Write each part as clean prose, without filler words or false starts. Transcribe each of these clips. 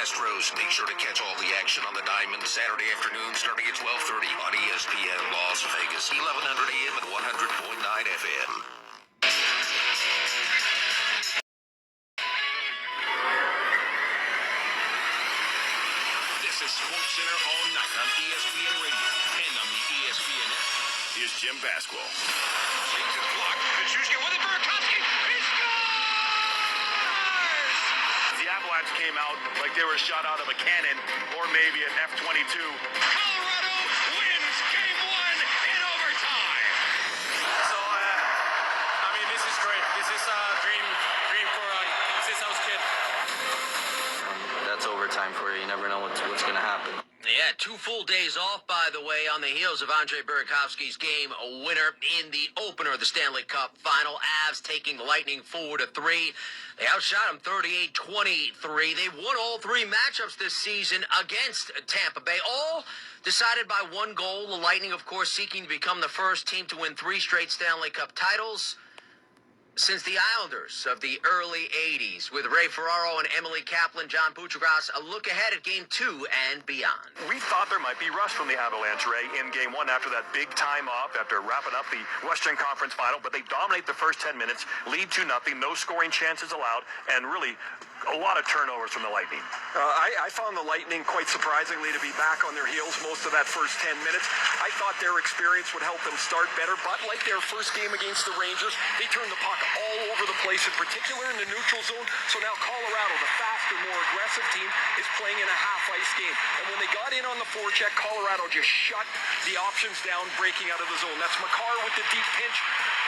Astros. Make sure to catch all the action on the Diamond Saturday afternoon starting at 12:30 on ESPN Las Vegas, 1100 AM and 100.9 FM. This is SportsCenter all night on ESPN Radio and on the ESPN app. Here's Jim Basquill. Takes his block. Nichushkin with it. Burakovsky. He scores! The Avalanche came out like they were shot out of a cannon or maybe an F-22. Colorado wins Game 1 in overtime. So, this is great. This is a dream for since I was a kid. That's overtime for you. You never know what's going to happen. Yeah, 2 full days off, by the way, on the heels of Andre Burakovsky's game winner in the opener of the Stanley Cup Final. Avs taking the Lightning 4-3. They outshot them 38-23. They won all 3 matchups this season against Tampa Bay, all decided by 1 goal. The Lightning, of course, seeking to become the first team to win 3 straight Stanley Cup titles since the Islanders of the early 80s. With Ray Ferraro and Emily Kaplan, John Buccigross, a look ahead at Game 2 and beyond. We thought there might be rust from the Avalanche, Ray, in Game 1 after that big time off, after wrapping up the Western Conference Final, but they dominate the first 10 minutes, lead 2-0, no scoring chances allowed, and really a lot of turnovers from the Lightning. I found the Lightning quite surprisingly to be back on their heels most of that first 10 minutes. I thought their experience would help them start better, but like their first game against the Rangers, they turned the puck all over the place, in particular in the neutral zone. So now Colorado, the faster, more aggressive team, is playing in a half-ice game. And when they got in on the forecheck, Colorado just shut the options down, breaking out of the zone. That's Makar with the deep pinch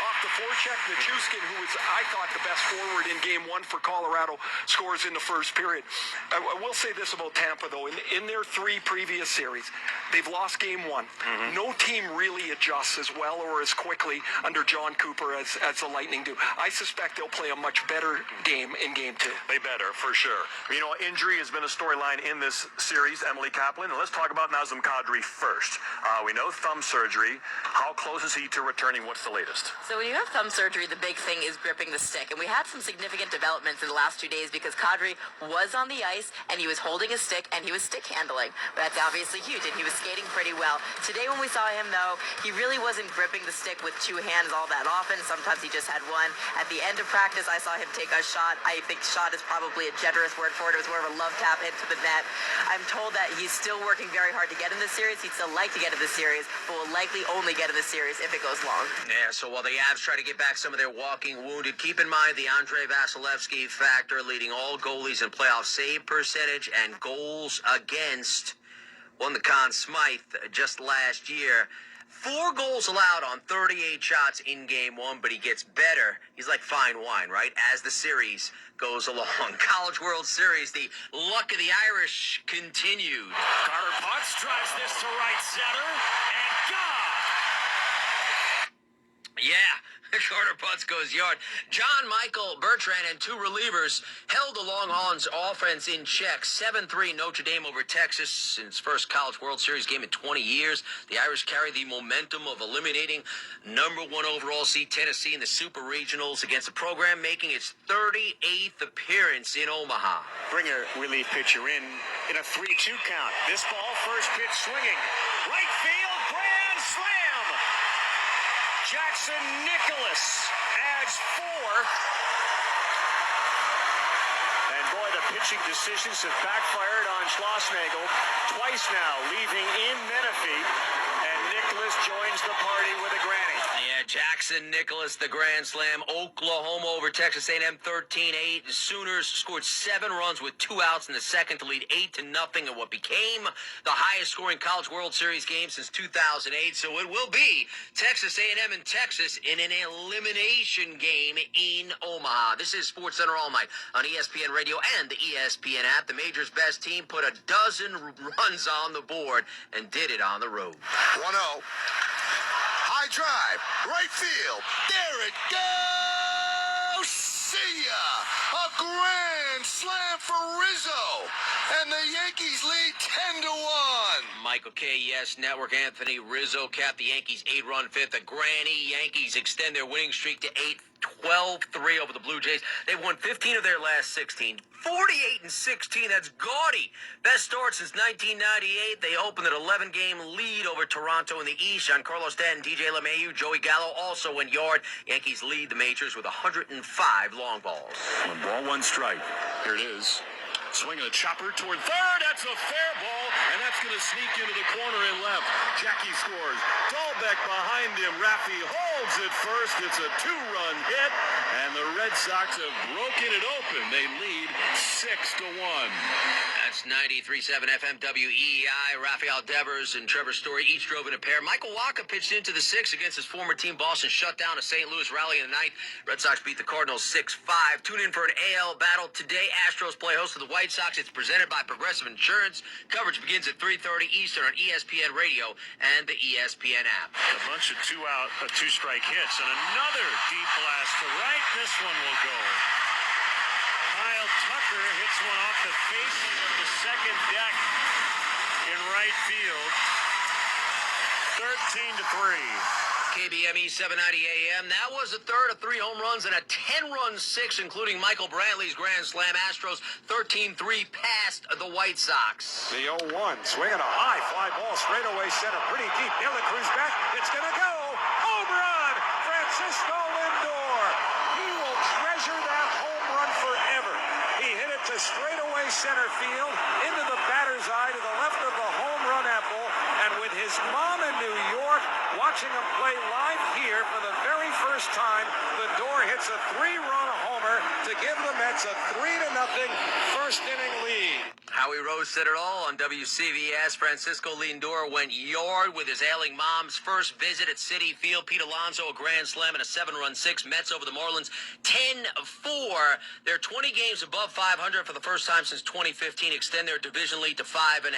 off the forecheck. Nichushkin, who was, I thought, the best forward in Game 1 for Colorado, scores in the first period. I will say this about Tampa, though. In their 3 previous series, they've lost Game 1. Mm-hmm. No team really adjusts as well or as quickly under John Cooper as the Lightning do. I suspect they'll play a much better game in Game 2. They better, for sure. You know, injury has been a storyline in this series, Emily Kaplan. And let's talk about Nazem Kadri first. We know thumb surgery. How close is he to returning? What's the latest? So when you have thumb surgery, the big thing is gripping the stick. And we had some significant developments in the last 2 days because Kadri was on the ice and he was holding a stick and he was stick handling. That's obviously huge, and he was skating pretty well. Today when we saw him, though, he really wasn't gripping the stick with 2 hands all that often. Sometimes he just had 1. At the end of practice, I saw him take a shot. I think shot is probably a generous word for it. It was more of a love tap into the net. I'm told that he's still working very hard to get in this series. He'd still like to get in this series, but will likely only get in this series if it goes long. Yeah, so while the Avs try to get back some of their walking wounded, keep in mind the Andre Vasilevsky factor, leading all goalies in playoff save percentage and goals against. Won the Conn Smythe just last year. 4 goals allowed on 38 shots in Game 1, but he gets better. He's like fine wine, right? As the series goes along. College World Series, the luck of the Irish continued. Carter Potts drives this to right center, and gone! Yeah, Carter Potts goes yard. John Michael Bertrand and 2 relievers held the Longhorns offense in check. 7-3 Notre Dame over Texas in its first College World Series game in 20 years. The Irish carry the momentum of eliminating number 1 overall seed Tennessee in the Super Regionals against a program making its 38th appearance in Omaha. Bring a relief pitcher in a 3-2 count. This ball, first pitch swinging. Right field, grand slam! Jackson Nicholas adds 4. And boy, the pitching decisions have backfired on Schlossnagel twice now, leaving in Menifee. And Nicholas joins the party with a granny. Yeah, Jackson Nicholas, the grand slam. Oklahoma over Texas A&M 13-8. The Sooners scored 7 runs with 2 outs in the second to lead 8-0 in what became the highest scoring College World Series game since 2008. So it will be Texas A&M and Texas in an elimination game in Omaha. This is SportsCenter all night on ESPN Radio and the ESPN app. The Major's best team put a dozen runs on the board and did it on the road. 1-0. High drive, right field. There it goes. See ya. A grand slam for Rizzo. And the Yankees lead 10-1. Michael K. Yes Network. Anthony Rizzo capped the Yankees' 8-run fifth. The Granny Yankees extend their winning streak to 8. 12-3 over the Blue Jays. They've won 15 of their last 16. 48-16. That's gaudy. Best start since 1998. They opened an 11-game lead over Toronto in the East. Giancarlo Stanton, DJ LeMahieu, Joey Gallo also went yard. Yankees lead the majors with 105 long balls. 1 ball, 1 strike. Here it is. Swinging a chopper toward third. That's a fair ball, and that's going to sneak into the corner and left. Jackie scores. Dahlbeck behind him. Raffy holds it first. It's a 2-run hit, and the Red Sox have broken it open. They lead 6-1. That's 93.7 FM WEEI. Rafael Devers and Trevor Story each drove in a pair. Michael Wacha pitched into the 6th against his former team. Boston shut down a St. Louis rally in the 9th. Red Sox beat the Cardinals 6-5. Tune in for an AL battle today. Astros play host to the White Sox. It's presented by Progressive Insurance. Coverage begins at 3:30 Eastern on ESPN Radio and the ESPN app. A bunch of 2-strike hits, and another deep blast to right. This one will go. Kyle Tucker hits one off the facing of the second deck in right field. 13-3. KBME 790 AM. That was the third of 3 home runs and a 10-run 6, including Michael Brantley's grand slam. Astros 13-3 past the White Sox. The 0-1, swinging a high fly ball straight away center, pretty deep. De La Cruz back. It's gonna go. Home run, Francisco Lindor. He will treasure that home run forever. He hit it to straightaway center field into the batter's eye to the left of the home run apple. And with his mom in New York watching him play live here for the very first time, Lindor hits a 3-run homer to give the Mets a 3-0 first inning lead. Howie Rose said it all on WCVS. Francisco Lindor went yard with his ailing mom's first visit at Citi Field. Pete Alonso, a grand slam and a 7-run 6. Mets over the Marlins 10-4. They're 20 games above 500 for the first time since 2015. Extend their division lead to 5.5.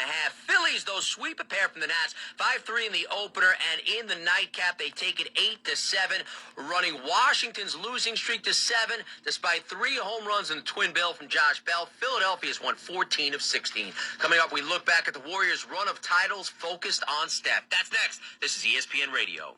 Phillies, though, sweep a pair from the Nats. 5-3 in the opener, and in the nightcap, they take it 8-7, running Washington's losing streak to 7, despite 3 home runs in the twin bill from Josh Bell. Philadelphia's won 14 of 16. Coming up, we look back at the Warriors' run of titles focused on Steph. That's next. This is ESPN Radio.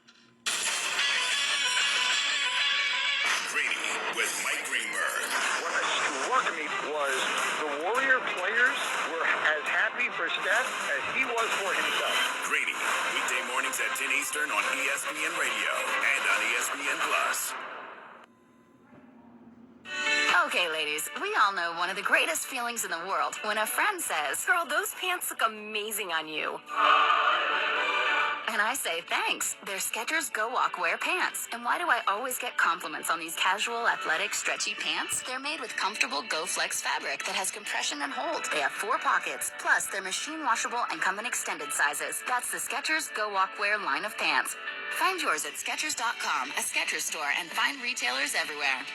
Grady with Mike Greenberg. What struck me was the Warrior players were as happy for Steph as he was for himself. Grady, weekday mornings at 10 Eastern on ESPN Radio and on ESPN Plus. Okay, ladies, we all know one of the greatest feelings in the world when a friend says, "Girl, those pants look amazing on you." And I say, thanks. They're Skechers Go Walk Wear pants. And why do I always get compliments on these casual, athletic, stretchy pants? They're made with comfortable Go Flex fabric that has compression and hold. They have 4 pockets. Plus, they're machine washable and come in extended sizes. That's the Skechers Go Walk Wear line of pants. Find yours at Skechers.com, a Skechers store, and find retailers everywhere.